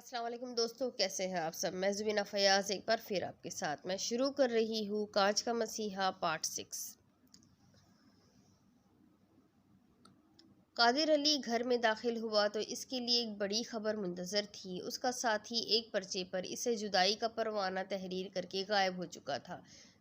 السلام علیکم دوستو، کیسے ہیں آپ سب؟ میں زبینہ فیاض ایک بار پھر آپ کے ساتھ میں شروع کر رہی ہوں کانچ کا مسیحا پارٹ 6۔ قادر علی گھر میں داخل ہوا تو اس کے لیے ایک بڑی خبر منتظر تھی۔ اس کا ساتھی ایک پرچے پر اسے جدائی کا پروانہ تحریر کر کے غائب ہو چکا تھا۔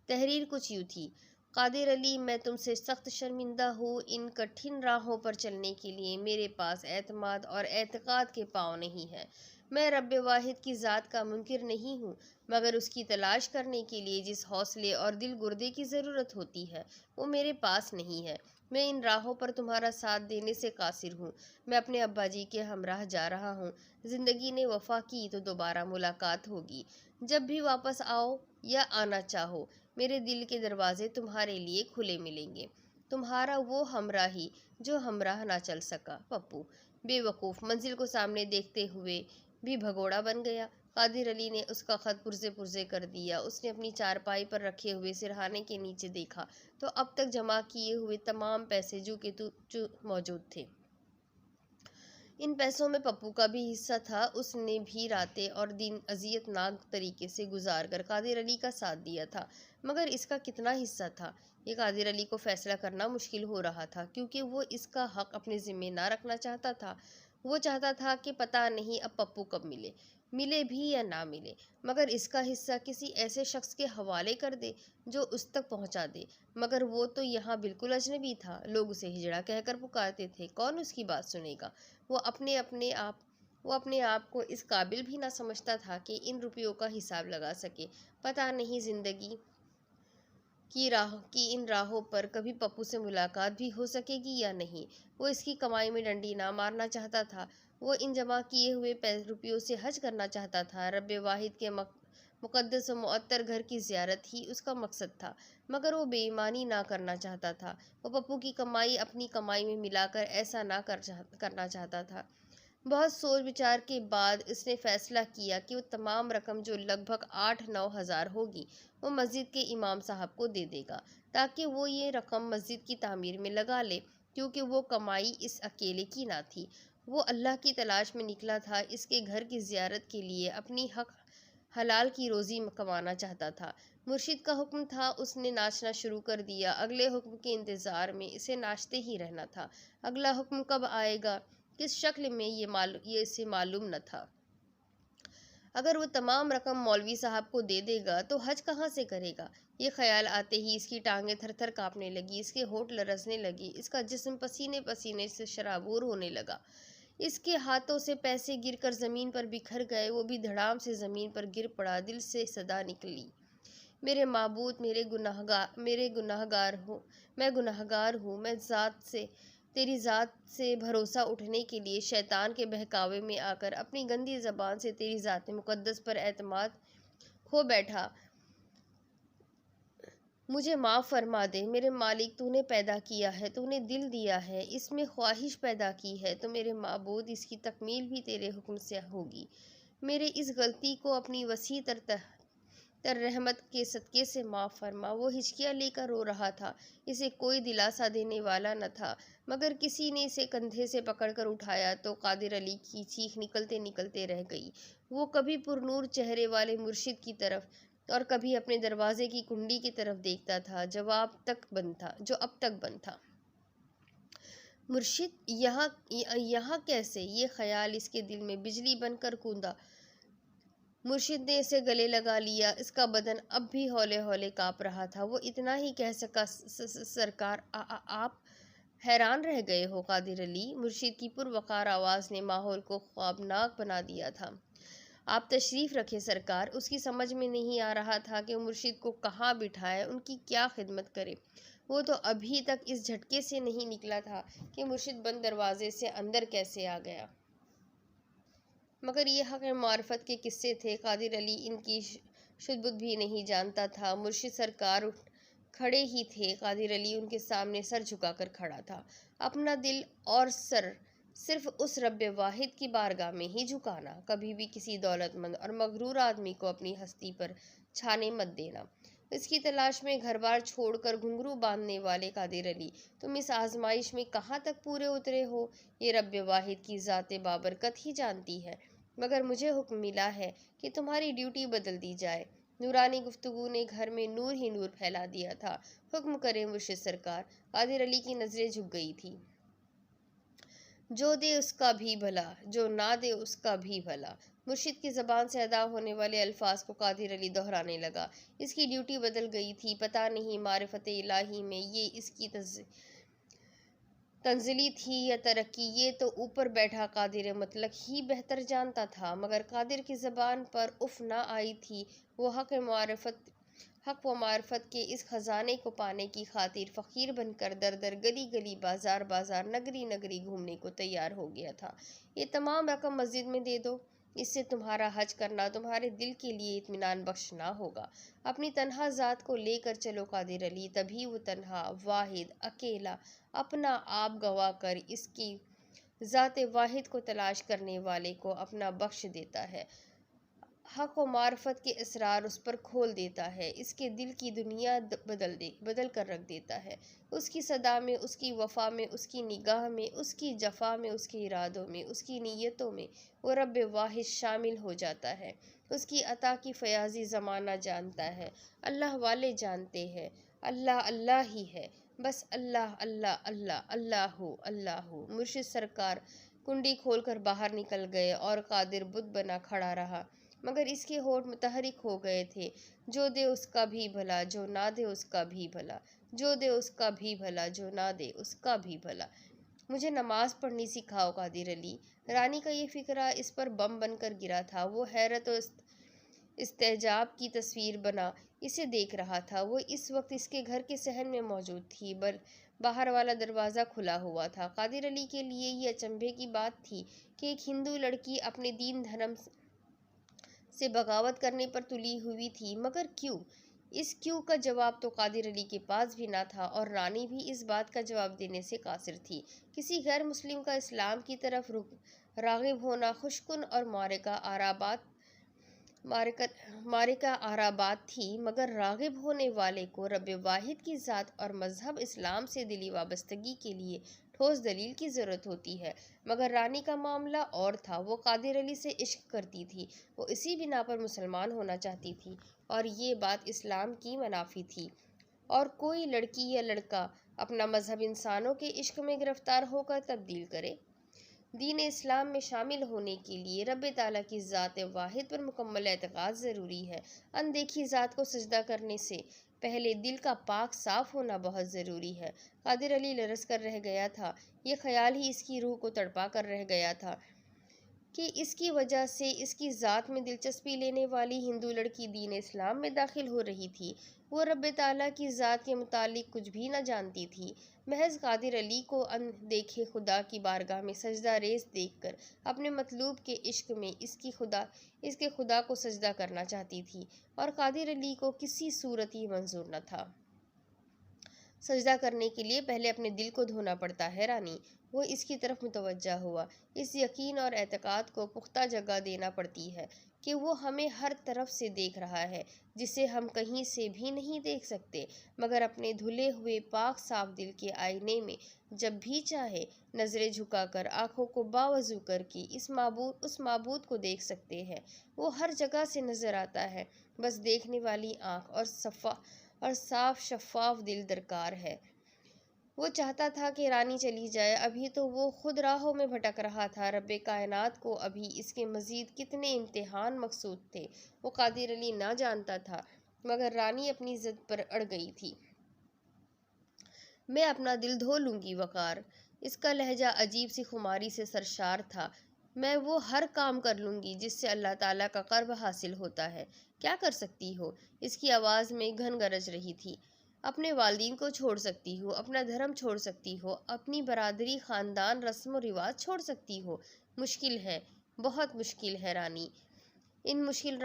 تحریر کچھ یوں تھی: قادر علی، میں تم سے سخت شرمندہ ہوں۔ ان کٹھن راہوں پر چلنے کے لیے میرے پاس اعتماد اور اعتقاد کے پاؤں نہیں ہیں۔ میں رب واحد کی ذات کا منکر نہیں ہوں، مگر اس کی تلاش کرنے کے لیے جس حوصلے اور دل گردے کی ضرورت ہوتی ہے وہ میرے پاس نہیں ہے۔ میں ان راہوں پر تمہارا ساتھ دینے سے قاصر ہوں۔ میں اپنے ابا جی کے ہمراہ جا رہا ہوں۔ زندگی نے وفا کی تو دوبارہ ملاقات ہوگی۔ جب بھی واپس آؤ یا آنا چاہو، میرے دل کے دروازے تمہارے لیے کھلے ملیں گے۔ تمہارا وہ ہمراہی جو ہمراہ نہ چل سکا، پپو۔ بے وقوف منزل کو سامنے دیکھتے ہوئے بھی بھگوڑا بن گیا۔ قادر علی نے اس کا خط پرزے پرزے کر دیا۔ اس نے اپنی چارپائی پر رکھے ہوئے سرہانے کے نیچے دیکھا تو اب تک جمع کیے ہوئے تمام پیسے جو کہ موجود تھے۔ ان پیسوں میں پپو کا بھی حصہ تھا۔ اس نے بھی راتیں اور دن اذیت ناک طریقے سے گزار کر قادر علی کا ساتھ دیا تھا، مگر اس کا کتنا حصہ تھا، یہ قادر علی کو فیصلہ کرنا مشکل ہو رہا تھا، کیونکہ وہ اس کا حق اپنے ذمہ نہ رکھنا چاہتا تھا۔ وہ چاہتا تھا کہ پتہ نہیں اب پپو کب ملے بھی یا نہ ملے، مگر اس کا حصہ کسی ایسے شخص کے حوالے کر دے جو اس تک پہنچا دے۔ مگر وہ تو یہاں بالکل اجنبی تھا۔ لوگ اسے ہجڑا کہہ کر پکارتے تھے۔ کون اس کی بات سنے گا؟ وہ اپنے آپ کو اس قابل بھی نہ سمجھتا تھا کہ ان روپیوں کا حساب لگا سکے۔ پتہ نہیں زندگی کی ان راہوں پر کبھی پپو سے ملاقات بھی ہو سکے گی یا نہیں۔ وہ اس کی کمائی میں ڈنڈی نہ مارنا چاہتا تھا۔ وہ ان جمع کیے ہوئے روپیوں سے حج کرنا چاہتا تھا۔ رب واحد کے مقدس و معطر گھر کی زیارت ہی اس کا مقصد تھا، مگر وہ بے ایمانی نہ کرنا چاہتا تھا۔ وہ پپو کی کمائی اپنی کمائی میں ملا کر ایسا نہ کرنا چاہتا تھا۔ بہت سوچ بچار کے بعد اس نے فیصلہ کیا کہ وہ تمام رقم، جو لگ بھگ 8-9 ہزار ہوگی، وہ مسجد کے امام صاحب کو دے دے گا، تاکہ وہ یہ رقم مسجد کی تعمیر میں لگا لے، کیونکہ وہ کمائی اس اکیلے کی نہ تھی۔ وہ اللہ کی تلاش میں نکلا تھا، اس کے گھر کی زیارت کے لیے اپنی حلال کی روزی کمانا چاہتا تھا۔ مرشد کا حکم تھا، اس نے ناچنا شروع کر دیا۔ اگلے حکم کے انتظار میں اسے ناچتے ہی رہنا تھا۔ اگلا حکم کب آئے گا، کس شکل میں، یہ اسے معلوم نہ تھا۔ اگر وہ تمام رقم مولوی صاحب کو دے دے گا تو حج کہاں سے کرے گا؟ یہ خیال آتے ہی اس کی ٹانگیں تھر تھر کانپنے لگی، اس کے ہونٹ لرزنے لگے، اس کا جسم پسینے پسینے سے شرابور ہونے لگا۔ اس کے ہاتھوں سے پیسے گر کر زمین پر بکھر گئے، وہ بھی دھڑام سے زمین پر گر پڑا۔ دل سے صدا نکلی: میرے معبود، میں گنہگار ہوں۔ میں تیری ذات سے بھروسہ اٹھنے کے لیے شیطان کے بہکاوے میں آ کر اپنی گندی زبان سے تیری ذات مقدس پر اعتماد کھو بیٹھا۔ مجھے معاف فرما دے میرے مالک، تو نے پیدا کیا ہے، تو نے دل دیا ہے، اس میں خواہش پیدا کی ہے، تو میرے معبود اس کی تکمیل بھی تیرے حکم سے ہوگی۔ میرے اس غلطی کو اپنی وسیع تر رحمت کے صدقے سے معاف فرما۔ وہ ہچکیاں لے کر رو رہا تھا۔ اسے کوئی دلاسا دینے والا نہ تھا، مگر کسی نے اسے کندھے سے پکڑ کر اٹھایا تو قادر علی کی چیخ نکلتے نکلتے رہ گئی۔ وہ کبھی پرنور چہرے والے مرشد کی طرف اور کبھی اپنے دروازے کی کنڈی کی طرف دیکھتا تھا جو اب تک بند تھا۔ مرشد یہاں کیسے؟ یہ خیال اس کے دل میں بجلی بن کر کوندا۔ مرشد نے اسے گلے لگا لیا۔ اس کا بدن اب بھی ہولے ہولے کانپ رہا تھا۔ وہ اتنا ہی کہہ سکا: سرکار، آپ حیران رہ گئے ہو قادر علی؟ مرشد کی پروقار آواز نے ماحول کو خوابناک بنا دیا تھا۔ آپ تشریف رکھیں سرکار۔ اس کی سمجھ میں نہیں آ رہا تھا کہ وہ مرشد کو کہاں بٹھائے، ان کی کیا خدمت کرے۔ وہ تو ابھی تک اس جھٹکے سے نہیں نکلا تھا کہ مرشد بند دروازے سے اندر کیسے آ گیا۔ مگر یہ حق معرفت کے قصے تھے، قادر علی ان کی شدبد بھی نہیں جانتا تھا۔ مرشد سرکار کھڑے ہی تھے۔ قادر علی ان کے سامنے سر جھکا کر کھڑا تھا۔ اپنا دل اور سر صرف اس رب واحد کی بارگاہ میں ہی جھکانا۔ کبھی بھی کسی دولت مند اور مغرور آدمی کو اپنی ہستی پر چھانے مت دینا۔ اس کی تلاش میں گھر بار چھوڑ کر گھنگرو باندھنے والے قادر علی، تم اس آزمائش میں کہاں تک پورے اترے ہو، یہ رب واحد کی ذات بابرکت ہی جانتی ہے۔ مگر مجھے حکم ملا ہے کہ تمہاری ڈیوٹی بدل دی جائے۔ نورانی گفتگو نے گھر میں نور ہی نور پھیلا دیا تھا۔ حکم کرے مرشد سرکار۔ قادر علی کی نظریں جھک گئی تھی۔ جو دے اس کا بھی بھلا، جو نہ دے اس کا بھی بھلا۔ مرشد کی زبان سے ادا ہونے والے الفاظ کو قادر علی دہرانے لگا۔ اس کی ڈیوٹی بدل گئی تھی۔ پتہ نہیں معرفت الہی میں یہ اس کی تنزلی تھی یا ترقی، یہ تو اوپر بیٹھا قادر مطلق ہی بہتر جانتا تھا، مگر قادر کی زبان پر اف نہ آئی تھی۔ وہ حق و معرفت کے اس خزانے کو پانے کی خاطر فقیر بن کر در در، گلی گلی، بازار بازار، نگری نگری گھومنے کو تیار ہو گیا تھا۔ یہ تمام رقم مسجد میں دے دو، اس سے تمہارا حج کرنا تمہارے دل کے لیے اطمینان بخش نہ ہوگا۔ اپنی تنہا ذات کو لے کر چلو قادر علی، تبھی وہ تنہا، واحد، اکیلا، اپنا آپ گنوا کر اس کی ذات واحد کو تلاش کرنے والے کو اپنا بخش دیتا ہے، حق و معرفت کے اسرار اس پر کھول دیتا ہے، اس کے دل کی دنیا بدل کر رکھ دیتا ہے۔ اس کی صدا میں، اس کی وفا میں، اس کی نگاہ میں، اس کی جفا میں، اس کے ارادوں میں، اس کی نیتوں میں وہ رب واحد شامل ہو جاتا ہے۔ اس کی عطا کی فیاضی زمانہ جانتا ہے، اللہ والے جانتے ہیں، اللہ اللہ ہی ہے، بس اللہ اللہ اللہ، اللہ ہو اللہ ہو۔ مرشد سرکار کنڈی کھول کر باہر نکل گئے اور قادر بت بنا کھڑا رہا، مگر اس کے ہونٹ متحرک ہو گئے تھے۔ جو دے اس کا بھی بھلا، جو نہ دے اس کا بھی بھلا، جو دے اس کا بھی بھلا، جو نہ دے اس کا بھی بھلا۔ مجھے نماز پڑھنی سکھاؤ قادر علی۔ رانی کا یہ فقرہ اس پر بم بن کر گرا تھا۔ وہ حیرت و استعجاب کی تصویر بنا اسے دیکھ رہا تھا۔ وہ اس وقت اس کے گھر کے صحن میں موجود تھی۔ باہر والا دروازہ کھلا ہوا تھا۔ قادر علی کے لیے یہ اچنبھے کی بات تھی کہ ایک ہندو لڑکی اپنے دین دھرم سے بغاوت کرنے پر تلی ہوئی تھی، مگر کیوں؟ اس کیوں کا جواب تو قادر علی کے پاس بھی نہ تھا، اور رانی بھی اس بات کا جواب دینے سے قاصر تھی۔ کسی غیر مسلم کا اسلام کی طرف راغب ہونا خوشکن اور معرکہ آرا بات تھی، مگر راغب ہونے والے کو رب واحد کی ذات اور مذہب اسلام سے دلی وابستگی کے لیے ٹھوس دلیل کی ضرورت ہوتی ہے۔ مگر رانی کا معاملہ اور تھا۔ وہ قادر علی سے عشق کرتی تھی، وہ اسی بنا پر مسلمان ہونا چاہتی تھی، اور یہ بات اسلام کی منافی تھی۔ اور کوئی لڑکی یا لڑکا اپنا مذہب انسانوں کے عشق میں گرفتار ہو کر تبدیل کرے؟ دین اسلام میں شامل ہونے کے لیے رب تعالیٰ کی ذات واحد پر مکمل اعتقاد ضروری ہے۔ اندیکھی ذات کو سجدہ کرنے سے پہلے دل کا پاک صاف ہونا بہت ضروری ہے۔ قادر علی لرز کر رہ گیا تھا۔ یہ خیال ہی اس کی روح کو تڑپا کر رہ گیا تھا کہ اس کی وجہ سے اس کی ذات میں دلچسپی لینے والی ہندو لڑکی دین اسلام میں داخل ہو رہی تھی۔ وہ رب تعالیٰ کی ذات کے متعلق کچھ بھی نہ جانتی تھی، محض قادر علی کو اندیکھے خدا کی بارگاہ میں سجدہ ریز دیکھ کر اپنے مطلوب کے عشق میں اس کے خدا کو سجدہ کرنا چاہتی تھی، اور قادر علی کو کسی صورت یہ منظور نہ تھا۔ سجدہ کرنے کے لیے پہلے اپنے دل کو دھونا پڑتا ہے رانی۔ وہ اس کی طرف متوجہ ہوا۔ اس یقین اور اعتقاد کو پختہ جگہ دینا پڑتی ہے کہ وہ ہمیں ہر طرف سے دیکھ رہا ہے، جسے ہم کہیں سے بھی نہیں دیکھ سکتے، مگر اپنے دھلے ہوئے پاک صاف دل کے آئینے میں جب بھی چاہے نظریں جھکا کر، آنکھوں کو باوضو کر کے اس معبود کو دیکھ سکتے ہیں۔ وہ ہر جگہ سے نظر آتا ہے، بس دیکھنے والی آنکھ اور صاف شفاف دل درکار ہے۔ وہ چاہتا تھا کہ رانی چلی جائے، ابھی تو وہ خود راہوں میں بھٹک رہا تھا۔ رب کائنات کو ابھی اس کے مزید کتنے امتحان مقصود تھے، وہ قادر علی نہ جانتا تھا، مگر رانی اپنی ضد پر اڑ گئی تھی۔ میں اپنا دل دھو لوں گی وقار۔ اس کا لہجہ عجیب سی خماری سے سرشار تھا۔ میں وہ ہر کام کر لوں گی جس سے اللہ تعالیٰ کا قرب حاصل ہوتا ہے۔ کیا کر سکتی ہو؟ اس کی آواز میں گھن گرج رہی تھی۔ اپنے والدین کو چھوڑ سکتی ہو، اپنا دھرم چھوڑ سکتی ہو، اپنی برادری، خاندان، رسم و رواج چھوڑ سکتی ہو۔ مشکل ہے، بہت مشکل ہے رانی۔ ان مشکل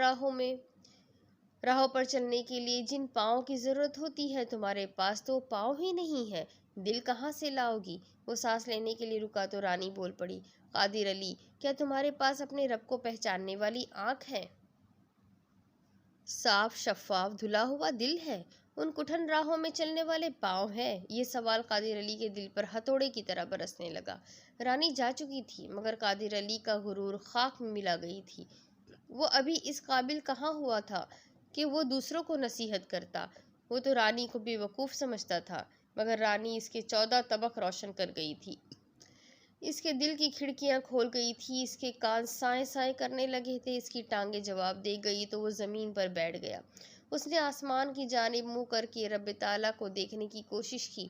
راہوں پر چلنے کے لیے جن پاؤں کی ضرورت ہوتی ہے، تمہارے پاس تو پاؤں ہی نہیں ہے، دل کہاں سے لاؤ گی؟ وہ سانس لینے کے لیے رکا تو رانی بول پڑی، قادر علی، کیا تمہارے پاس اپنے رب کو پہچاننے والی آنکھ ہے؟ صاف شفاف دھلا ہوا دل ہے؟ ان کٹھن راہوں میں چلنے والے پاؤں ہیں؟ یہ سوال قادر علی کے دل پر ہتھوڑے کی طرح برسنے لگا۔ رانی جا چکی تھی، مگر قادر علی کا غرور خاک میں ملا گئی تھی۔ وہ ابھی اس قابل کہاں ہوا تھا کہ وہ دوسروں کو نصیحت کرتا۔ وہ تو رانی کو بے وقوف سمجھتا تھا، مگر رانی اس کے 14 طبق روشن کر گئی تھی۔ اس کے دل کی کھڑکیاں کھول گئی تھی، اس کے کان سائیں سائیں کرنے لگے تھے، اس کی ٹانگیں جواب دے گئی تو وہ زمین پر بیٹھ گیا۔ اس نے آسمان کی جانب منہ کر کے رب تعالیٰ کو دیکھنے کی کوشش کی،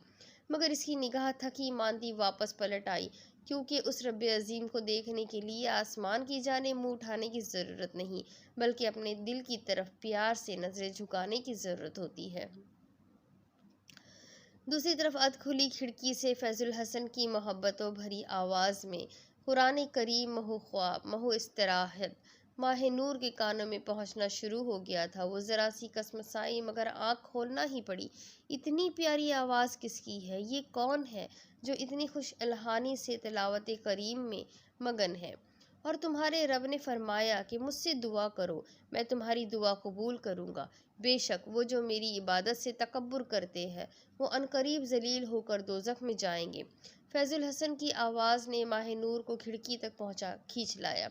مگر اس کی نگاہ تھکی ماندی واپس پلٹ آئی، کیونکہ اس رب عظیم کو دیکھنے کے لیے آسمان کی جانب منہ اٹھانے کی ضرورت نہیں، بلکہ اپنے دل کی طرف پیار سے نظریں جھکانے کی ضرورت ہوتی ہے۔ دوسری طرف ادھ کھلی کھڑکی سے فیض الحسن کی محبتوں بھری آواز میں قرآن کریم مہو خواب مہو استراحت ماہ نور کے کانوں میں پہنچنا شروع ہو گیا تھا۔ وہ ذرا سی کسمسائی، مگر آنکھ کھولنا ہی پڑی۔ اتنی پیاری آواز کس کی ہے؟ یہ کون ہے جو اتنی خوش الحانی سے تلاوت کریم میں مگن ہے؟ اور تمہارے رب نے فرمایا کہ مجھ سے دعا کرو، میں تمہاری دعا قبول کروں گا۔ بے شک وہ جو میری عبادت سے تکبر کرتے ہیں، وہ عنقریب ذلیل ہو کر دوزخ میں جائیں گے۔ فیض الحسن کی آواز نے ماہ نور کو کھڑکی تک کھینچ لایا۔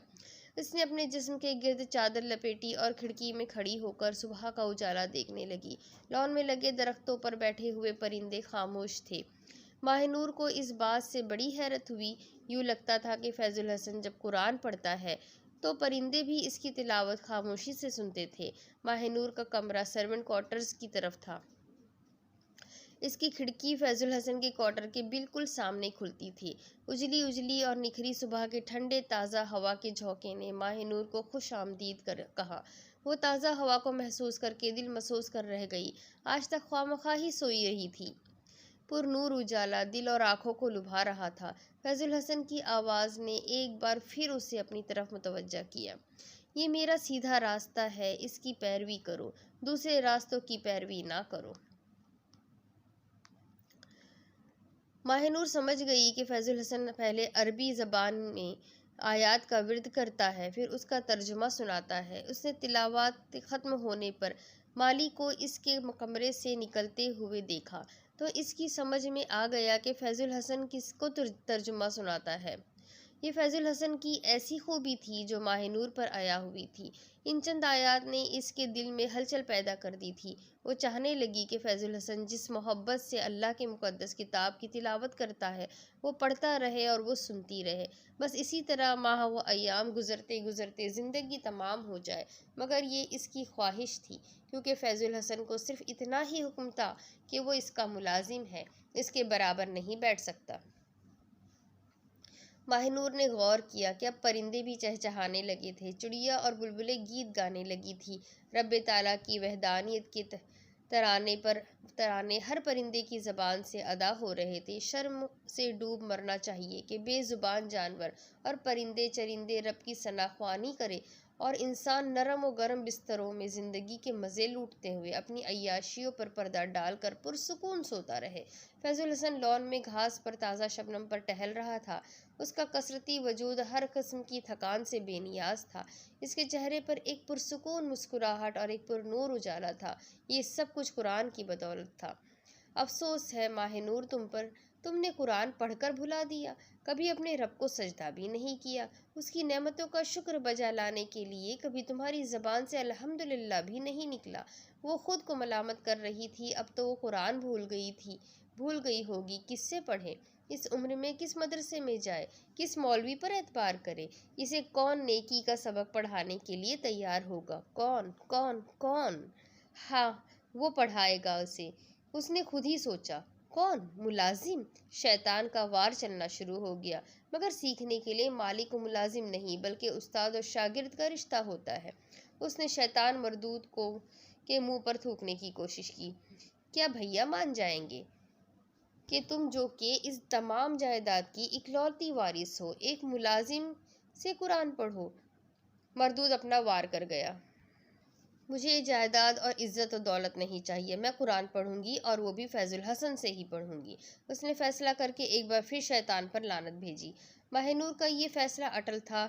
اس نے اپنے جسم کے گرد چادر لپیٹی اور کھڑکی میں کھڑی ہو کر صبح کا اجالا دیکھنے لگی۔ لان میں لگے درختوں پر بیٹھے ہوئے پرندے خاموش تھے۔ ماہ نور کو اس بات سے بڑی حیرت ہوئی، یوں لگتا تھا کہ فیض الحسن جب قرآن پڑھتا ہے تو پرندے بھی اس کی تلاوت خاموشی سے سنتے تھے۔ ماہ نور کا کمرہ سرونٹ کوارٹرز کی طرف تھا۔ اس کی کھڑکی فیض الحسن کے کوارٹر کے بالکل سامنے کھلتی تھی۔ اجلی اجلی اور نکھری صبح کے ٹھنڈے تازہ ہوا کے جھونکے نے ماہ نور کو خوش آمدید کہا۔ وہ تازہ ہوا کو محسوس کر کے دل مسوس کر رہ گئی۔ آج تک خواہ ہی سوئی رہی تھی۔ پر نور اجالا دل اور آنکھوں کو لبھا رہا تھا۔ فیض الحسن کی آواز نے ایک بار پھر اسے اپنی طرف متوجہ کیا۔ یہ میرا سیدھا راستہ ہے، اس کی پیروی کرو، دوسرے راستوں کی پیروی نہ کرو۔ ماہ نور سمجھ گئی کہ فیض الحسن پہلے عربی زبان میں آیات کا ورد کرتا ہے، پھر اس کا ترجمہ سناتا ہے۔ اس نے تلاوت ختم ہونے پر مالی کو اس کے کمرے سے نکلتے ہوئے دیکھا تو اس کی سمجھ میں آ گیا کہ فیض الحسن کس کو ترجمہ سناتا ہے۔ یہ فیض الحسن کی ایسی خوبی تھی جو ماہ نور پر آیا ہوئی تھی۔ ان چند آیات نے اس کے دل میں ہلچل پیدا کر دی تھی۔ وہ چاہنے لگی کہ فیض الحسن جس محبت سے اللہ کے مقدس کتاب کی تلاوت کرتا ہے، وہ پڑھتا رہے اور وہ سنتی رہے۔ بس اسی طرح ماہ و ایام گزرتے گزرتے زندگی تمام ہو جائے، مگر یہ اس کی خواہش تھی، کیونکہ فیض الحسن کو صرف اتنا ہی حکم تھا کہ وہ اس کا ملازم ہے، اس کے برابر نہیں بیٹھ سکتا۔ ماہ نور نے غور کیا کہ اب پرندے بھی چہچہانے لگے تھے، چڑیا اور بلبلیں گیت گانے لگی تھی۔ رب تعالیٰ کی وحدانیت کے ترانے ہر پرندے کی زبان سے ادا ہو رہے تھے۔ شرم سے ڈوب مرنا چاہیے کہ بے زبان جانور اور پرندے چرندے رب کی ثنا خوانی کرے اور انسان نرم و گرم بستروں میں زندگی کے مزے لوٹتے ہوئے اپنی عیاشیوں پر پردہ ڈال کر پرسکون سوتا رہے۔ فیض الحسن لان میں گھاس پر تازہ شبنم پر ٹہل رہا تھا۔ اس کا کثرتی وجود ہر قسم کی تھکان سے بے نیاز تھا۔ اس کے چہرے پر ایک پرسکون مسکراہٹ اور ایک پر نور اجالا تھا۔ یہ سب کچھ قرآن کی بدولت تھا۔ افسوس ہے ماہ نور تم نے قرآن پڑھ کر بھلا دیا، کبھی اپنے رب کو سجدہ بھی نہیں کیا، اس کی نعمتوں کا شکر بجا لانے کے لیے کبھی تمہاری زبان سے الحمدللہ بھی نہیں نکلا۔ وہ خود کو ملامت کر رہی تھی، اب تو وہ قرآن بھول گئی ہوگی، کس سے پڑھے، اس عمر میں کس مدرسے میں جائے، کس مولوی پر اعتبار کرے، اسے کون نیکی کا سبق پڑھانے کے لیے تیار ہوگا، کون؟ ہاں، وہ پڑھائے گا اسے۔ اس نے خود ہی سوچا، کون؟ ملازم؟ شیطان کا وار چلنا شروع ہو گیا۔ مگر سیکھنے کے لیے مالک و ملازم نہیں، بلکہ استاد اور شاگرد کا رشتہ ہوتا ہے۔ اس نے شیطان مردود کے منہ پر تھوکنے کی کوشش کی۔ کیا بھیا مان جائیں گے کہ تم جو کہ اس تمام جائیداد کی اکلوتی وارث ہو، ایک ملازم سے قرآن پڑھو؟ مردود اپنا وار کر گیا۔ مجھے جائیداد اور عزت و دولت نہیں چاہیے، میں قرآن پڑھوں گی اور وہ بھی فیض الحسن سے ہی پڑھوں گی۔ اس نے فیصلہ کر کے ایک بار پھر شیطان پر لعنت بھیجی۔ ماہنور کا یہ فیصلہ اٹل تھا،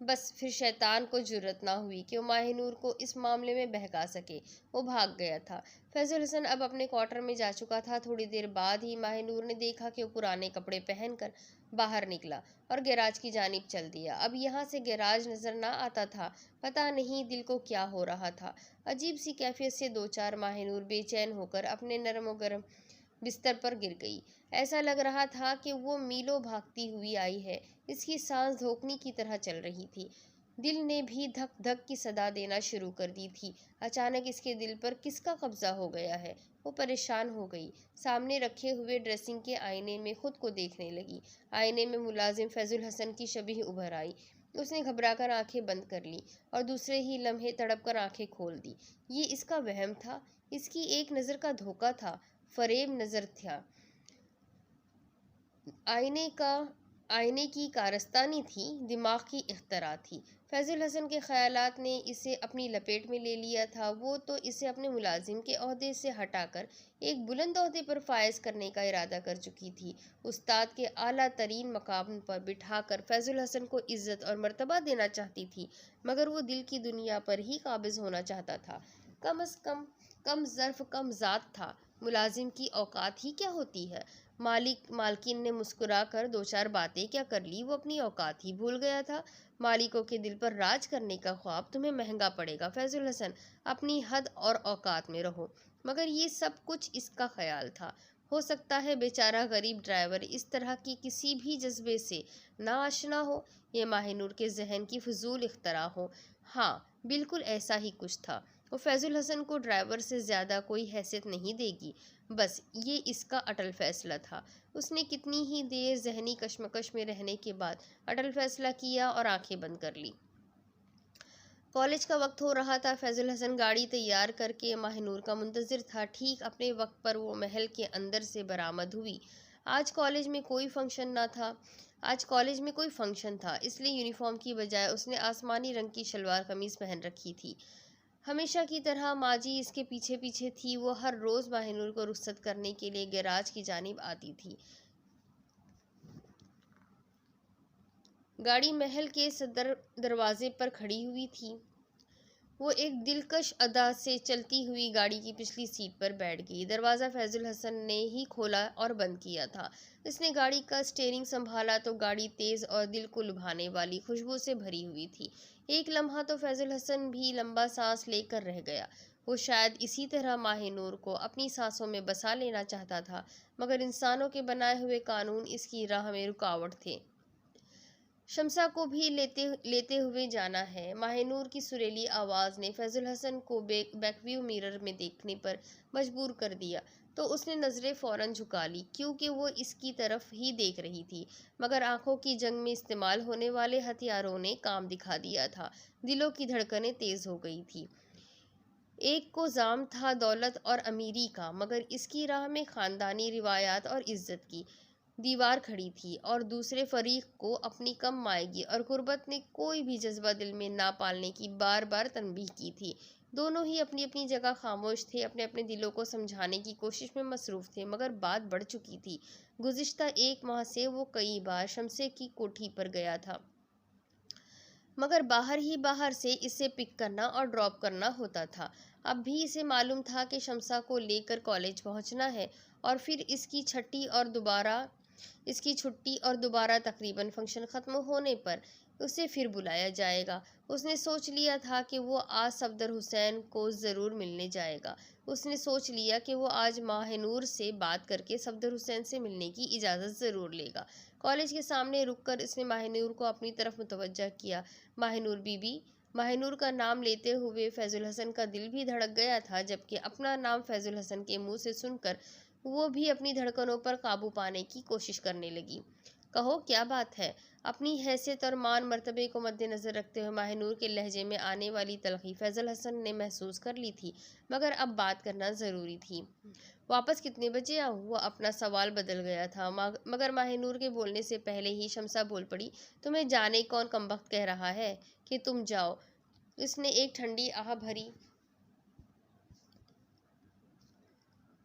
بس پھر شیطان کو جرأت نہ ہوئی کہ وہ ماہنور کو اس معاملے میں بہکا سکے۔ وہ بھاگ گیا تھا۔ فیض الحسن اب اپنے کوارٹر میں جا چکا تھا۔ تھوڑی دیر بعد ہی ماہنور نے دیکھا کہ وہ پرانے کپڑے پہن کر باہر نکلا اور گیراج کی جانب چل دیا۔ اب یہاں سے گیراج نظر نہ آتا تھا۔ پتہ نہیں دل کو کیا ہو رہا تھا۔ عجیب سی کیفیت سے دو چار ماہنور بے چین ہو کر اپنے نرم و گرم بستر پر گر گئی۔ ایسا لگ رہا تھا کہ وہ میلوں بھاگتی ہوئی آئی ہے۔ اس کی سانس دھوکنے کی طرح چل رہی تھی۔ دل نے بھی دھک دھک کی صدا دینا شروع کر دی تھی۔ اچانک اس کے دل پر کس کا قبضہ ہو گیا ہے؟ وہ پریشان ہو گئی۔ سامنے رکھے ہوئے ڈریسنگ کے آئینے میں خود کو دیکھنے لگی۔ آئینے میں ملازم فیض الحسن کی شبیہ ابھر آئی۔ اس نے گھبرا کر آنکھیں بند کر لیں اور دوسرے ہی لمحے تڑپ کر آنکھیں کھول دی۔ یہ اس کا وہم تھا، اس کی ایک نظر کا دھوکہ تھا، فریب نظر تھا، آئینے کی کارستانی تھی، دماغ کی اختراع تھی۔ فیض الحسن کے خیالات نے اسے اپنی لپیٹ میں لے لیا تھا۔ وہ تو اسے اپنے ملازم کے عہدے سے ہٹا کر ایک بلند عہدے پر فائز کرنے کا ارادہ کر چکی تھی۔ استاد کے اعلیٰ ترین مقام پر بٹھا کر فیض الحسن کو عزت اور مرتبہ دینا چاہتی تھی، مگر وہ دل کی دنیا پر ہی قابض ہونا چاہتا تھا۔ کم از کم کم ظرف کم ذات تھا۔ ملازم کی اوقات ہی کیا ہوتی ہے؟ مالکین نے مسکرا کر دو چار باتیں کیا کر لی، وہ اپنی اوقات ہی بھول گیا تھا۔ مالکوں کے دل پر راج کرنے کا خواب تمہیں مہنگا پڑے گا فیض الحسن، اپنی حد اور اوقات میں رہو۔ مگر یہ سب کچھ اس کا خیال تھا۔ ہو سکتا ہے بیچارہ غریب ڈرائیور اس طرح کی کسی بھی جذبے سے نا آشنا ہو، یہ ماہنور کے ذہن کی فضول اختراع ہو۔ ہاں، بالکل ایسا ہی کچھ تھا۔ وہ فیض الحسن کو ڈرائیور سے زیادہ کوئی حیثیت نہیں دے گی، بس یہ اس کا اٹل فیصلہ تھا۔ اس نے کتنی ہی دیر ذہنی کشمکش میں رہنے کے بعد اٹل فیصلہ کیا اور آنکھیں بند کر لی۔ کالج کا وقت ہو رہا تھا۔ فیض الحسن گاڑی تیار کر کے ماہنور کا منتظر تھا۔ ٹھیک اپنے وقت پر وہ محل کے اندر سے برآمد ہوئی۔ آج کالج میں کوئی فنکشن تھا، اس لیے یونیفارم کی بجائے اس نے آسمانی رنگ کی شلوار قمیض پہن رکھی تھی۔ ہمیشہ کی طرح ماجی اس کے پیچھے پیچھے تھی۔ وہ ہر روز ماہنور کو رخصت کرنے کے لیے گیراج کی جانب آتی تھی۔ گاڑی محل کے صدر دروازے پر کھڑی ہوئی تھی۔ وہ ایک دلکش ادا سے چلتی ہوئی گاڑی کی پچھلی سیٹ پر بیٹھ گئی۔ دروازہ فیض الحسن نے ہی کھولا اور بند کیا تھا۔ اس نے گاڑی کا اسٹیئرنگ سنبھالا تو گاڑی تیز اور دل کو لبھانے والی خوشبو سے بھری ہوئی تھی۔ ایک لمحہ تو فیض الحسن بھی لمبا سانس لے کر رہ گیا۔ وہ شاید اسی طرح ماہنور کو اپنی سانسوں میں بسا لینا چاہتا تھا، مگر انسانوں کے بنائے ہوئے قانون اس کی راہ میں رکاوٹ تھے۔ شمسا کو بھی لیتے ہوئے جانا ہے۔ ماہنور کی سریلی آواز نے فیض الحسن کو بیک ویو میرر میں دیکھنے پر مجبور کر دیا، تو اس نے نظریں فوراً جھکا لی، کیونکہ وہ اس کی طرف ہی دیکھ رہی تھی۔ مگر آنکھوں کی جنگ میں استعمال ہونے والے ہتھیاروں نے کام دکھا دیا تھا۔ دلوں کی دھڑکنیں تیز ہو گئی تھیں۔ ایک کو زام تھا دولت اور امیری کا، مگر اس کی راہ میں خاندانی روایات اور عزت کی دیوار کھڑی تھی، اور دوسرے فریق کو اپنی کم مائگی اور غربت نے کوئی بھی جذبہ دل میں نہ پالنے کی بار بار تنبیہ کی تھی۔ دونوں ہی اپنی اپنی جگہ خاموش تھے، اپنے اپنے دلوں کو سمجھانے کی کوشش میں مصروف تھے، مگر بات بڑھ چکی تھی۔ گزشتہ 1 ماہ سے وہ کئی بار شمسے کی کوٹھی پر گیا تھا، مگر باہر سے اسے پک کرنا اور ڈراپ کرنا ہوتا تھا۔ اب بھی اسے معلوم تھا کہ شمسا کو لے کر کالج پہنچنا ہے، اور پھر اس کی چھٹی اور دوبارہ تقریباً فنکشن ختم ہونے پر اسے پھر بلایا جائے گا۔ اس نے سوچ لیا تھا کہ وہ آج صفدر حسین کو ضرور ملنے جائے گا۔ اس نے سوچ لیا کہ وہ آج ماہنور سے بات کر کے صفدر حسین سے ملنے کی اجازت ضرور لے گا۔ کالج کے سامنے رک کر اس نے ماہنور کو اپنی طرف متوجہ کیا۔ Mahnoor be be. ماہنور کا نام لیتے ہوئے فیض الحسن کا دل بھی دھڑک گیا تھا، جبکہ اپنا نام فیض الحسن کے منہ سے سن کر وہ بھی اپنی دھڑکنوں پر قابو پانے کی کوشش کرنے لگی۔ کہو کیا بات ہے؟ اپنی حیثیت اور مان مرتبے کو مد نظر رکھتے ہوئے ماہنور کے لہجے میں آنے والی تلخی فیض الحسن نے محسوس کر لی تھی، مگر اب بات کرنا ضروری تھی۔ واپس کتنے بجے آؤں؟ وہ اپنا سوال بدل گیا تھا، مگر ماہنور کے بولنے سے پہلے ہی شمسا بول پڑی، تمہیں جانے کون کمبخت کہہ رہا ہے کہ تم جاؤ؟ اس نے ایک ٹھنڈی آہ بھری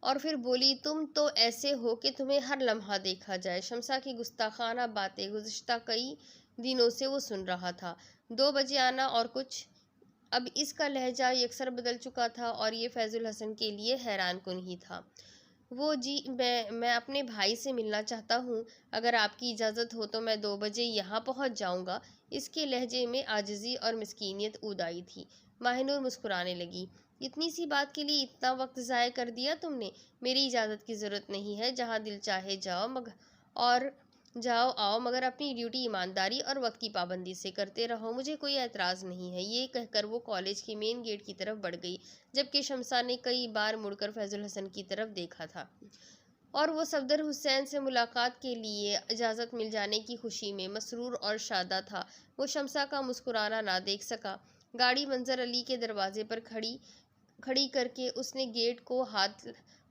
اور پھر بولی تم تو ایسے ہو کہ تمہیں ہر لمحہ دیکھا جائے۔ شمسا کی گستاخانہ باتیں گزشتہ کئی دنوں سے وہ سن رہا تھا۔ 2 بجے آنا اور کچھ؟ اب اس کا لہجہ یکسر بدل چکا تھا اور یہ فیض الحسن کے لیے حیران کن ہی تھا۔ وہ جی میں اپنے بھائی سے ملنا چاہتا ہوں، اگر آپ کی اجازت ہو تو میں 2 بجے یہاں پہنچ جاؤں گا۔ اس کے لہجے میں عاجزی اور مسکینیت اود آئی تھی۔ ماہ نور مسکرانے لگی۔ اتنی سی بات کے لیے اتنا وقت ضائع کر دیا تم نے؟ میری اجازت کی ضرورت نہیں ہے، جہاں دل چاہے جاؤ آؤ، مگر اپنی ڈیوٹی ایمانداری اور وقت کی پابندی سے کرتے رہو، مجھے کوئی اعتراض نہیں ہے۔ یہ کہہ کر وہ کالج کے مین گیٹ کی طرف بڑھ گئی، جبکہ شمسا نے کئی بار مڑ کر فیض الحسن کی طرف دیکھا تھا اور وہ صفدر حسین سے ملاقات کے لیے اجازت مل جانے کی خوشی میں مسرور اور شادہ تھا۔ وہ شمسا کا مسکرانا نہ دیکھ سکا۔ گاڑی منظر علی کے دروازے پر کھڑی کر کے اس نے گیٹ کو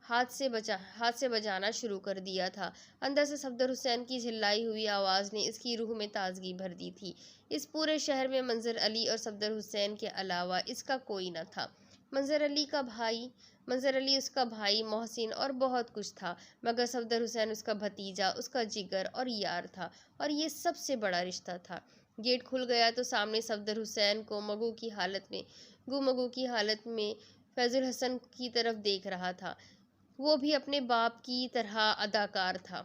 ہاتھ سے بجانا شروع کر دیا تھا۔ اندر سے صفدر حسین کی جھلائی ہوئی آواز نے اس کی روح میں تازگی بھر دی تھی۔ اس پورے شہر میں منظر علی اور صفدر حسین کے علاوہ اس کا کوئی نہ تھا۔ منظر علی اس کا بھائی محسن اور بہت کچھ تھا، مگر صفدر حسین اس کا بھتیجا، اس کا جگر اور یار تھا، اور یہ سب سے بڑا رشتہ تھا۔ گیٹ کھل گیا تو سامنے صفدر حسین کو گو مگو کی حالت میں فیض الحسن کی طرف دیکھ رہا تھا۔ وہ بھی اپنے باپ کی طرح اداکار تھا۔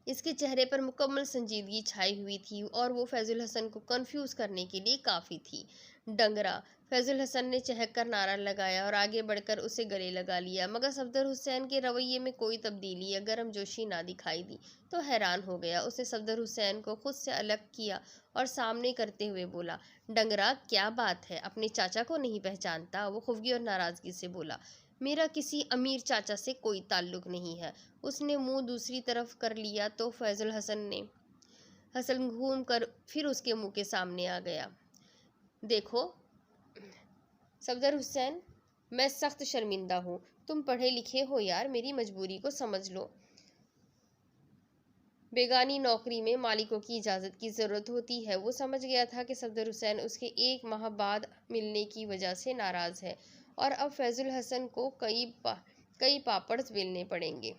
اس کے چہرے پر مکمل سنجیدگی چھائی ہوئی تھی اور وہ فیض الحسن کو کنفیوز کرنے کے لیے کافی تھی۔ ڈنگرا! فیض الحسن نے چہک کر نعرہ لگایا اور آگے بڑھ کر اسے گلے لگا لیا، مگر صفدر حسین کے رویے میں کوئی تبدیلی یا گرم جوشی نہ دکھائی دی تو حیران ہو گیا۔ اس نے صفدر حسین کو خود سے الگ کیا اور سامنے کرتے ہوئے بولا، ڈنگرا کیا بات ہے، اپنے چاچا کو نہیں پہچانتا؟ وہ خفگی اور ناراضگی سے بولا، میرا کسی امیر چاچا سے کوئی تعلق نہیں ہے۔ اس نے منہ دوسری طرف کر لیا تو فیض الحسن گھوم کر پھر اس کے منہ کے سامنے آ گیا۔ دیکھو صفدر حسین، میں سخت شرمندہ ہوں۔ تم پڑھے لکھے ہو یار، میری مجبوری کو سمجھ لو۔ بیگانی نوکری میں مالکوں کی اجازت کی ضرورت ہوتی ہے۔ وہ سمجھ گیا تھا کہ صفدر حسین اس کے 1 ماہ بعد ملنے کی وجہ سے ناراض ہے اور اب فیض الحسن کو کئی پاپڑ بیلنے پڑیں گے۔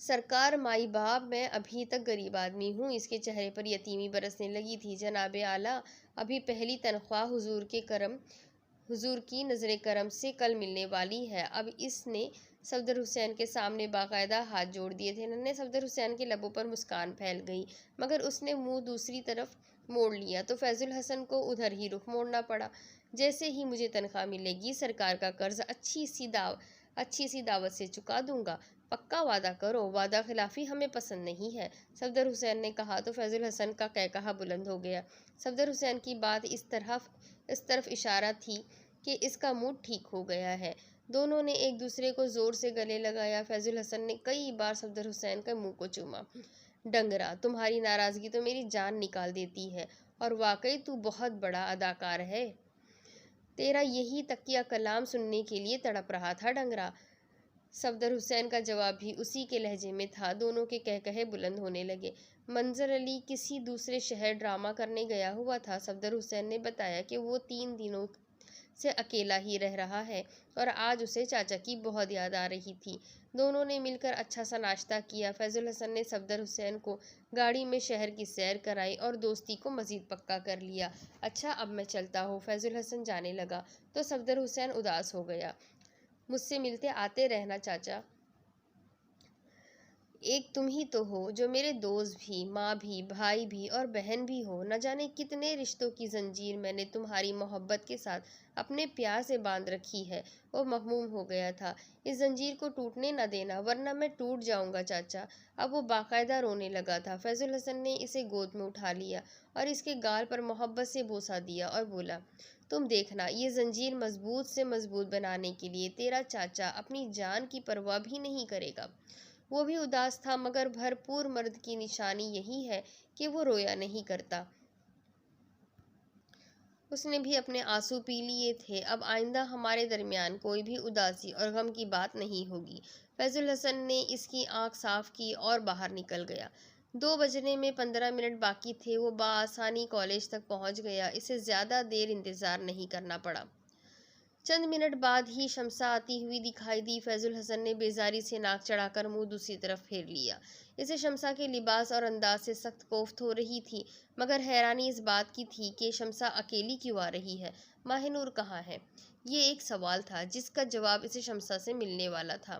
سرکار مائی باپ، میں ابھی تک غریب آدمی ہوں۔ اس کے چہرے پر یتیمی برسنے لگی تھی۔ جناب اعلیٰ، ابھی پہلی تنخواہ حضور کی نظر کرم سے کل ملنے والی ہے۔ اب اس نے صفدر حسین کے سامنے باقاعدہ ہاتھ جوڑ دیے تھے۔ ننھے صفدر حسین کے لبوں پر مسکان پھیل گئی، مگر اس نے منہ دوسری طرف موڑ لیا تو فیض الحسن کو ادھر ہی رخ موڑنا پڑا۔ جیسے ہی مجھے تنخواہ ملے گی، سرکار کا قرض اچھی سی دعوت سے چکا دوں گا۔ پکا وعدہ کرو۔ وعدہ خلافی ہمیں پسند نہیں ہے، صفدر حسین نے کہا تو فیض الحسن کا قہقہہ بلند ہو گیا۔ صفدر حسین کی بات اس طرف اشارہ تھی کہ اس کا موڈ ٹھیک ہو گیا ہے۔ دونوں نے ایک دوسرے کو زور سے گلے لگایا۔ فیض الحسن نے کئی بار صفدر حسین کے منہ کو چوما۔ ڈنگرا! تمہاری ناراضگی تو میری جان نکال دیتی ہے، اور واقعی تو بہت بڑا اداکار ہے۔ تیرا یہی تقیہ کلام سننے کے لیے تڑپ رہا تھا ڈنگرا۔ صفدر حسین کا جواب بھی اسی کے لہجے میں تھا۔ دونوں کے قہقہے بلند ہونے لگے۔ منظر علی کسی دوسرے شہر ڈرامہ کرنے گیا ہوا تھا۔ صفدر حسین نے بتایا کہ وہ 3 دنوں سے اکیلا ہی رہ رہا ہے اور آج اسے چاچا کی بہت یاد آ رہی تھی۔ دونوں نے مل کر اچھا سا ناشتہ کیا۔ فیض الحسن نے صفدر حسین کو گاڑی میں شہر کی سیر کرائی اور دوستی کو مزید پکا کر لیا۔ اچھا اب میں چلتا ہوں۔ فیض الحسن جانے لگا تو صفدر حسین اداس ہو گیا۔ مجھ سے ملتے آتے رہنا چاچا، ایک تم ہی تو ہو جو میرے دوست بھی، ماں بھی، بھائی بھی اور بہن بھی ہو۔ نہ جانے کتنے رشتوں کی زنجیر میں نے تمہاری محبت کے ساتھ اپنے پیار سے باندھ رکھی ہے۔ وہ مغموم ہو گیا تھا۔ اس زنجیر کو ٹوٹنے نہ دینا، ورنہ میں ٹوٹ جاؤں گا چاچا۔ اب وہ باقاعدہ رونے لگا تھا۔ فیض الحسن نے اسے گود میں اٹھا لیا اور اس کے گال پر محبت سے بوسہ دیا اور بولا، تم دیکھنا، یہ زنجیر مضبوط سے مضبوط بنانے کے لیے تیرا چاچا اپنی جان کی پرواہ بھی نہیں کرے گا۔ وہ بھی اداس تھا، مگر بھرپور مرد کی نشانی یہی ہے کہ وہ رویا نہیں کرتا۔ اس نے بھی اپنے آنسو پی لیے تھے۔ اب آئندہ ہمارے درمیان کوئی بھی اداسی اور غم کی بات نہیں ہوگی۔ فیض الحسن نے اس کی آنکھ صاف کی اور باہر نکل گیا۔ 2 بجنے میں 15 منٹ باقی تھے۔ وہ بآسانی کالج تک پہنچ گیا۔ اسے زیادہ دیر انتظار نہیں کرنا پڑا۔ چند منٹ بعد ہی شمسا آتی ہوئی دکھائی دی۔ فیض الحسن نے بیزاری سے ناک چڑھا کر منہ دوسری طرف پھیر لیا۔ اسے شمسا کے لباس اور انداز سے سخت کوفت ہو رہی تھی، مگر حیرانی اس بات کی تھی کہ شمسا اکیلی کیوں آ رہی ہے؟ ماہ نور کہاں ہے؟ یہ ایک سوال تھا جس کا جواب اسے شمسا سے ملنے والا تھا۔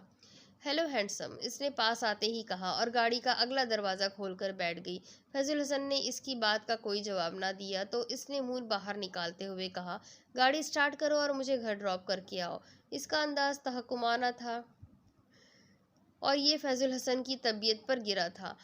ہیلو ہینڈسم، اس نے پاس آتے ہی کہا اور گاڑی کا اگلا دروازہ کھول کر بیٹھ گئی۔ فیض الحسن نے اس کی بات کا کوئی جواب نہ دیا تو اس نے منہ باہر نکالتے ہوئے کہا، گاڑی سٹارٹ کرو اور مجھے گھر ڈراپ کر کے آؤ۔ اس کا انداز تحکمانہ تھا اور یہ فیض الحسن کی طبیعت پر گرا تھا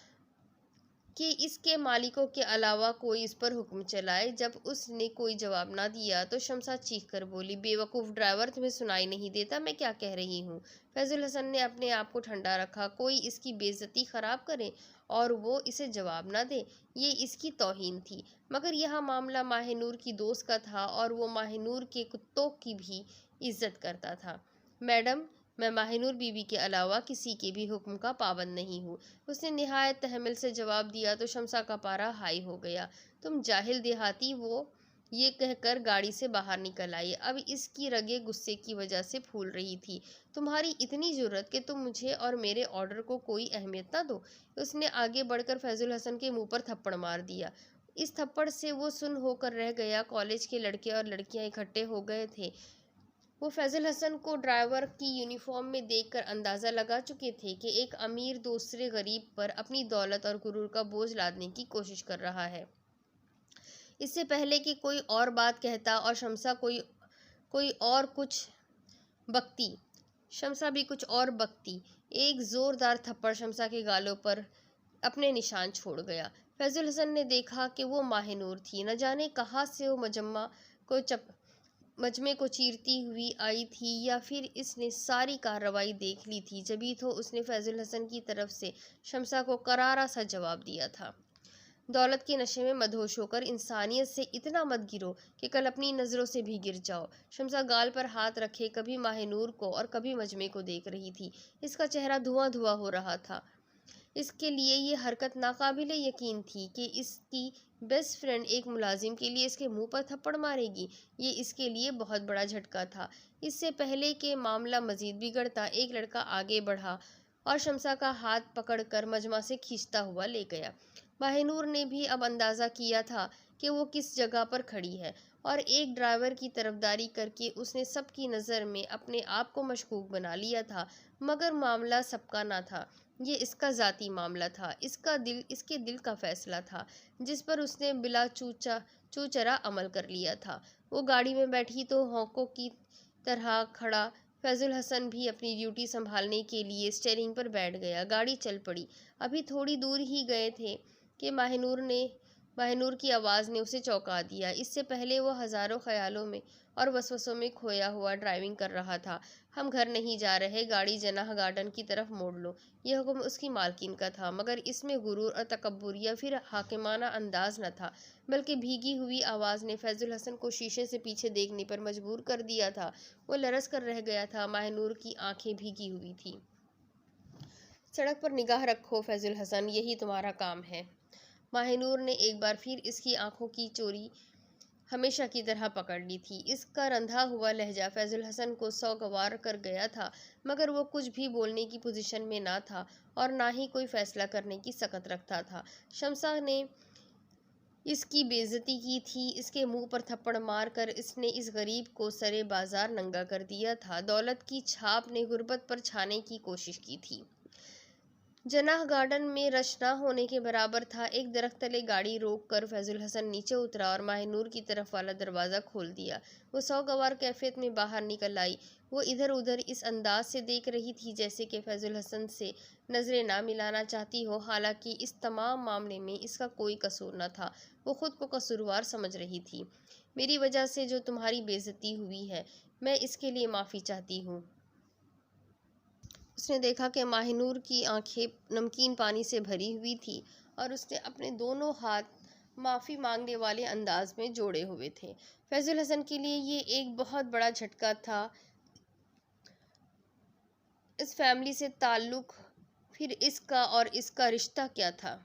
کہ اس کے مالکوں کے علاوہ کوئی اس پر حکم چلائے۔ جب اس نے کوئی جواب نہ دیا تو شمسا چیخ کر بولی، بے وقوف ڈرائیور، تمہیں سنائی نہیں دیتا میں کیا کہہ رہی ہوں؟ فیض الحسن نے اپنے آپ کو ٹھنڈا رکھا، کوئی اس کی بے عزتی خراب کرے اور وہ اسے جواب نہ دے، یہ اس کی توہین تھی۔ مگر یہاں معاملہ ماہ نور کی دوست کا تھا اور وہ ماہ نور کے کتوں کی بھی عزت کرتا تھا۔ میڈم، میں ماہ نور بی بی کے علاوہ کسی کے بھی حکم کا پابند نہیں ہوں، اس نے نہایت تحمل سے جواب دیا تو شمسا کا پارا ہائی ہو گیا۔ تم جاہل دیہاتی، وہ یہ کہہ کر گاڑی سے باہر نکل آئی۔ اب اس کی رگیں غصے کی وجہ سے پھول رہی تھی۔ تمہاری اتنی جرأت کہ تم مجھے اور میرے آرڈر کو کوئی اہمیت نہ دو؟ اس نے آگے بڑھ کر فیض الحسن کے منہ پر تھپڑ مار دیا۔ اس تھپڑ سے وہ سن ہو کر رہ گیا۔ کالج کے لڑکے اور لڑکیاں اکٹھے ہو گئے تھے۔ وہ فیض الحسن کو ڈرائیور کی یونیفارم میں دیکھ کر اندازہ لگا چکے تھے کہ ایک امیر دوسرے غریب پر اپنی دولت اور غرور کا بوجھ لادنے کی کوشش کر رہا ہے۔ اس سے پہلے کہ کوئی اور بات کہتا اور شمسا کوئی اور کچھ بکتی، شمسا بھی کچھ اور بکتی، ایک زوردار تھپڑ شمسا کے گالوں پر اپنے نشان چھوڑ گیا۔ فیض الحسن نے دیکھا کہ وہ ماہ نور تھی۔ نہ جانے کہاں سے وہ مجمع کو چیرتی ہوئی آئی تھی یا پھر اس نے ساری کارروائی دیکھ لی تھی، جبھی تو اس نے فیض الحسن کی طرف سے شمسا کو کرارا سا جواب دیا تھا، دولت کے نشے میں مدہوش ہو کر انسانیت سے اتنا مت گرو کہ کل اپنی نظروں سے بھی گر جاؤ۔ شمسا گال پر ہاتھ رکھے کبھی ماہ نور کو اور کبھی مجمع کو دیکھ رہی تھی۔ اس کا چہرہ دھواں دھواں ہو رہا تھا۔ اس کے لیے یہ حرکت ناقابل یقین تھی کہ اس کی بیسٹ فرینڈ ایک ملازم کے لیے اس کے منہ پر تھپڑ مارے گی۔ یہ اس کے لیے بہت بڑا جھٹکا تھا۔ اس سے پہلے کہ معاملہ مزید بگڑتا، ایک لڑکا آگے بڑھا اور شمسا کا ہاتھ پکڑ کر مجمع سے کھینچتا ہوا لے گیا۔ ماہ نور نے بھی اب اندازہ کیا تھا کہ وہ کس جگہ پر کھڑی ہے اور ایک ڈرائیور کی طرفداری کر کے اس نے سب کی نظر میں اپنے آپ کو مشکوک بنا لیا تھا، مگر معاملہ سب کا نہ تھا، یہ اس کا ذاتی معاملہ تھا، اس کے دل کا فیصلہ تھا جس پر اس نے بلا چوچرا عمل کر لیا تھا۔ وہ گاڑی میں بیٹھی تو ہونکوں کی طرح کھڑا فیض الحسن بھی اپنی ڈیوٹی سنبھالنے کے لیے اسٹیئرنگ پر بیٹھ گیا۔ گاڑی چل پڑی۔ ابھی تھوڑی دور ہی گئے تھے کہ ماہ نور کی آواز نے اسے چونکا دیا۔ اس سے پہلے وہ ہزاروں خیالوں میں اور وسوسوں میں کھویا ہوا ڈرائیونگ کر رہا تھا۔ ہم گھر نہیں جا رہے، گاڑی جناح گارڈن کی طرف موڑ لو۔ یہ حکم اس کی مالکین کا تھا، مگر اس میں غرور اور تکبر یا پھر حاکمانہ انداز نہ تھا، بلکہ بھیگی ہوئی آواز نے فیض الحسن کو شیشے سے پیچھے دیکھنے پر مجبور کر دیا تھا۔ وہ لرز کر رہ گیا تھا۔ ماہ نور کی آنکھیں بھیگی ہوئی تھیں۔ سڑک پر نگاہ رکھو فیض الحسن، یہی تمہارا کام ہے۔ ماہ نور نے ایک بار پھر اس کی آنکھوں کی چوری ہمیشہ کی طرح پکڑ لی تھی۔ اس کا رندھا ہوا لہجہ فیض الحسن کو سوگوار کر گیا تھا، مگر وہ کچھ بھی بولنے کی پوزیشن میں نہ تھا اور نہ ہی کوئی فیصلہ کرنے کی سخت رکھتا تھا۔ شمسا نے اس کی بے عزتی کی تھی، اس کے منہ پر تھپڑ مار کر اس نے اس غریب کو سرے بازار ننگا کر دیا تھا، دولت کی چھاپ نے غربت پر چھانے کی کوشش کی تھی۔ جناح گارڈن میں رش نہ ہونے کے برابر تھا۔ ایک درخت تلے گاڑی روک کر فیض الحسن نیچے اترا اور ماہ نور کی طرف والا دروازہ کھول دیا۔ وہ سوگوار کیفیت میں باہر نکل آئی۔ وہ ادھر ادھر اس انداز سے دیکھ رہی تھی جیسے کہ فیض الحسن سے نظریں نہ ملانا چاہتی ہو، حالانکہ اس تمام معاملے میں اس کا کوئی قصور نہ تھا۔ وہ خود کو قصوروار سمجھ رہی تھی۔ میری وجہ سے جو تمہاری بے عزتی ہوئی ہے، میں اس کے لیے معافی چاہتی ہوں۔ اس نے دیکھا کہ ماہ نور کی آنکھیں نمکین پانی سے بھری ہوئی تھی اور اس نے اپنے دونوں ہاتھ معافی مانگنے والے انداز میں جوڑے ہوئے تھے۔ فیض الحسن کے لیے یہ ایک بہت بڑا جھٹکا تھا۔ اس فیملی سے تعلق، پھر اس کا اور اس کا رشتہ کیا تھا؟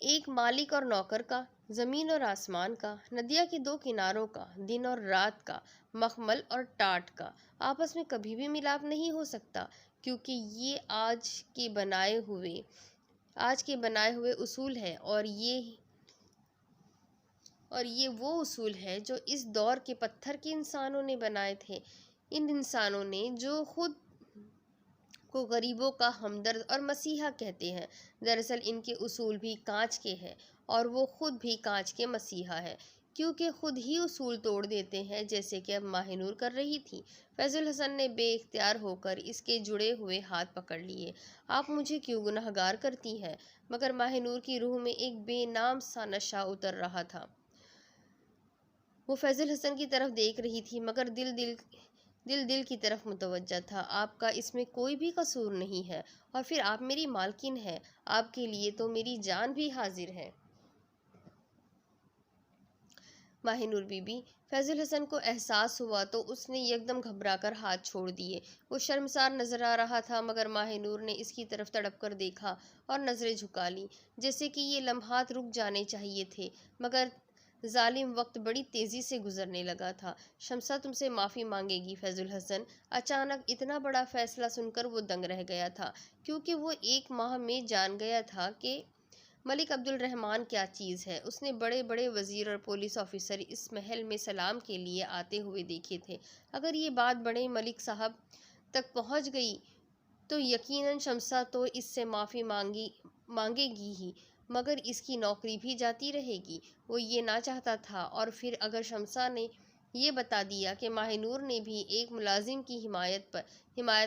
ایک مالک اور نوکر کا۔ زمین اور آسمان کا، ندیہ کے دو کناروں کا، دن اور رات کا، مخمل اور ٹاٹ کا آپس میں کبھی بھی ملاپ نہیں ہو سکتا، کیونکہ یہ آج کے بنائے ہوئے اصول ہے، اور یہ وہ اصول ہے جو اس دور کے پتھر کے انسانوں نے بنائے تھے، ان انسانوں نے جو خود کو غریبوں کا ہمدرد اور مسیحا کہتے ہیں۔ دراصل ان کے اصول بھی کانچ کے ہیں، اور وہ خود بھی کانچ کے مسیحا ہے، کیونکہ خود ہی اصول توڑ دیتے ہیں، جیسے کہ اب ماہ نور کر رہی تھی۔ فیض الحسن نے بے اختیار ہو کر اس کے جڑے ہوئے ہاتھ پکڑ لیے۔ آپ مجھے کیوں گنہگار کرتی ہیں؟ مگر ماہ نور کی روح میں ایک بے نام سا نشہ اتر رہا تھا۔ وہ فیض الحسن کی طرف دیکھ رہی تھی، مگر دل کی طرف متوجہ تھا۔ آپ کا اس میں کوئی بھی قصور نہیں ہے، اور پھر آپ میری مالکن ہیں، آپ کے لیے تو میری جان بھی حاضر ہے۔ ماہ نور بی بی، فیض الحسن کو احساس ہوا تو اس نے یکدم گھبرا کر ہاتھ چھوڑ دیے۔ وہ شرمسار نظر آ رہا تھا، مگر ماہ نور نے اس کی طرف تڑپ کر دیکھا اور نظریں جھکا لیں، جیسے کہ یہ لمحات رک جانے چاہیے تھے، مگر ظالم وقت بڑی تیزی سے گزرنے لگا تھا۔ شمسہ تم سے معافی مانگے گی فیض الحسن۔ اچانک اتنا بڑا فیصلہ سن کر وہ دنگ رہ گیا تھا، کیونکہ وہ ایک ماہ میں جان گیا تھا کہ ملک عبد الرحمن کیا چیز ہے۔ اس نے بڑے بڑے وزیر اور پولیس آفیسر اس محل میں سلام کے لیے آتے ہوئے دیکھے تھے۔ اگر یہ بات بڑے ملک صاحب تک پہنچ گئی تو یقیناً شمسہ تو اس سے معافی مانگے گی ہی، مگر اس کی نوکری بھی جاتی رہے گی۔ وہ یہ نہ چاہتا تھا، اور پھر اگر شمسہ نے یہ بتا دیا کہ ماہ نور نے بھی ایک ملازم کی حمایت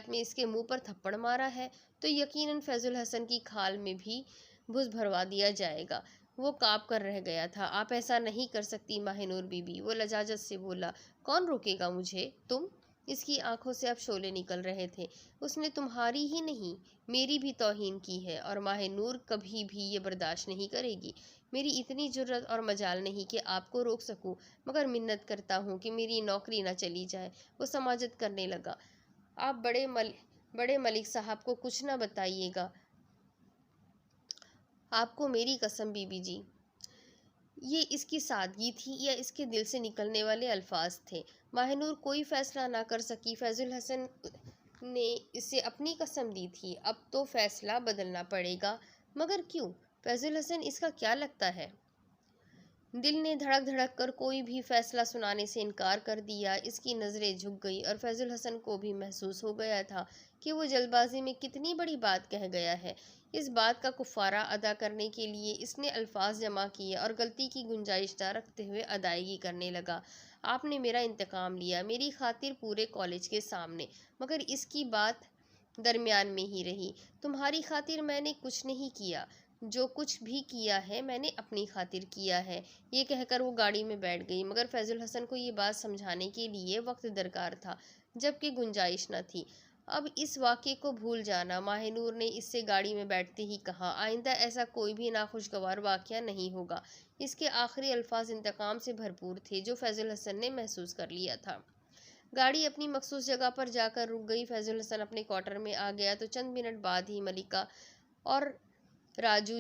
میں اس کے منہ پر تھپڑ مارا ہے، تو یقیناً فیض الحسن کی کھال میں بھی بھس بھروا دیا جائے گا۔ وہ کانپ کر رہ گیا تھا۔ آپ ایسا نہیں کر سکتی ماہ نور بی بی، وہ لجاجت سے بولا۔ کون روکے گا مجھے؟ تم؟ اس کی آنکھوں سے اب شعلے نکل رہے تھے۔ اس نے تمہاری ہی نہیں، میری بھی توہین کی ہے، اور ماہ نور کبھی بھی یہ برداشت نہیں کرے گی۔ میری اتنی جرأت اور مجال نہیں کہ آپ کو روک سکوں، مگر منت کرتا ہوں کہ میری نوکری نہ چلی جائے۔ وہ سماجت کرنے لگا۔ آپ بڑے ملک صاحب کو کچھ نہ بتائیے گا، آپ کو میری قسم بی بی جی۔ یہ اس کی سادگی تھی یا اس کے دل سے نکلنے والے الفاظ تھے؟ ماہ نور کوئی فیصلہ نہ کر سکی۔ فیض الحسن نے اسے اپنی قسم دی تھی، اب تو فیصلہ بدلنا پڑے گا۔ مگر کیوں؟ فیض الحسن اس کا کیا لگتا ہے؟ دل نے دھڑک دھڑک کر کوئی بھی فیصلہ سنانے سے انکار کر دیا۔ اس کی نظریں جھک گئی، اور فیض الحسن کو بھی محسوس ہو گیا تھا کہ وہ جلد بازی میں کتنی بڑی بات کہہ گیا ہے۔ اس بات کا کفارہ ادا کرنے کے لیے اس نے الفاظ جمع کیے اور غلطی کی گنجائش نہ رکھتے ہوئے ادائیگی کرنے لگا۔ آپ نے میرا انتقام لیا، میری خاطر پورے کالج کے سامنے، مگر اس کی بات درمیان میں ہی رہی۔ تمہاری خاطر میں نے کچھ نہیں کیا، جو کچھ بھی کیا ہے میں نے اپنی خاطر کیا ہے۔ یہ کہہ کر وہ گاڑی میں بیٹھ گئی، مگر فیض الحسن کو یہ بات سمجھانے کے لیے وقت درکار تھا، جبکہ گنجائش نہ تھی۔ اب اس واقعے کو بھول جانا، ماہ نور نے اس سے گاڑی میں بیٹھتے ہی کہا۔ آئندہ ایسا کوئی بھی ناخوشگوار واقعہ نہیں ہوگا۔ اس کے آخری الفاظ انتقام سے بھرپور تھے، جو فیض الحسن نے محسوس کر لیا تھا۔ گاڑی اپنی مخصوص جگہ پر جا کر رک گئی۔ فیض الحسن اپنے کوارٹر میں آ گیا تو چند منٹ بعد ہی ملکہ اور راجو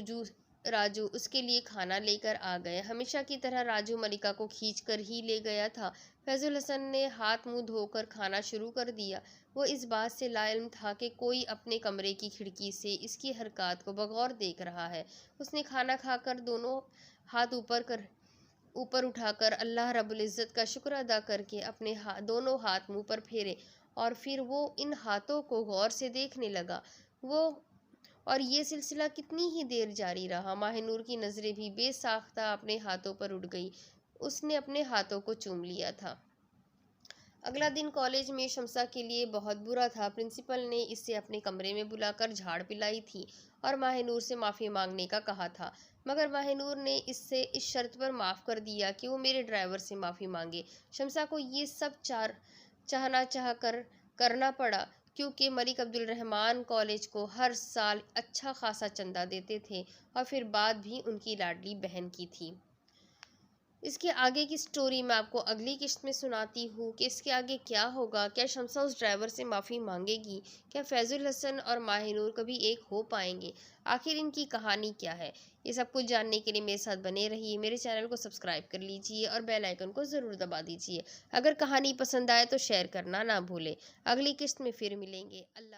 اس کے لیے کھانا لے کر آ گئے۔ ہمیشہ کی طرح راجو ملکہ کو کھینچ کر ہی لے گیا تھا۔ فیض الحسن نے ہاتھ منہ دھو کر کھانا شروع کر دیا۔ وہ اس بات سے لا علم تھا کہ کوئی اپنے کمرے کی کھڑکی سے اس کی حرکات کو بغور دیکھ رہا ہے۔ اس نے کھانا کھا کر دونوں ہاتھ اوپر اٹھا کر اللہ رب العزت کا شکر ادا کر کے اپنے دونوں ہاتھ منہ پر پھیرے، اور پھر وہ ان ہاتھوں کو غور سے دیکھنے لگا۔ اور یہ سلسلہ کتنی ہی دیر جاری رہا۔ ماہ نور کی نظریں بھی بے ساختہ اپنے ہاتھوں پر اٹھ گئی۔ اس نے اپنے ہاتھوں کو چوم لیا تھا۔ اگلا دن کالج میں شمسہ کے لیے بہت برا تھا۔ پرنسپل نے اسے اپنے کمرے میں بلا کر جھاڑ پلائی تھی اور ماہ نور سے معافی مانگنے کا کہا تھا، مگر ماہ نور نے اس سے اس شرط پر معاف کر دیا کہ وہ میرے ڈرائیور سے معافی مانگے۔ شمسہ کو یہ سب چاہ کر کرنا پڑا، کیونکہ ملک عبد الرحمن کالج کو ہر سال اچھا خاصا چندہ دیتے تھے، اور پھر بات بھی ان کی لاڈلی بہن کی تھی۔ اس کے آگے کی سٹوری میں آپ کو اگلی قسط میں سناتی ہوں کہ اس کے آگے کیا ہوگا۔ کیا شمسہ اس ڈرائیور سے معافی مانگے گی؟ کیا فیض الحسن اور ماہ نور کبھی ایک ہو پائیں گے؟ آخر ان کی کہانی کیا ہے؟ یہ سب کچھ جاننے کے لیے میرے ساتھ بنے رہیے، میرے چینل کو سبسکرائب کر لیجئے اور بیل آئیکن کو ضرور دبا دیجئے۔ اگر کہانی پسند آئے تو شیئر کرنا نہ بھولیں۔ اگلی قسط میں پھر ملیں گے۔ اللہ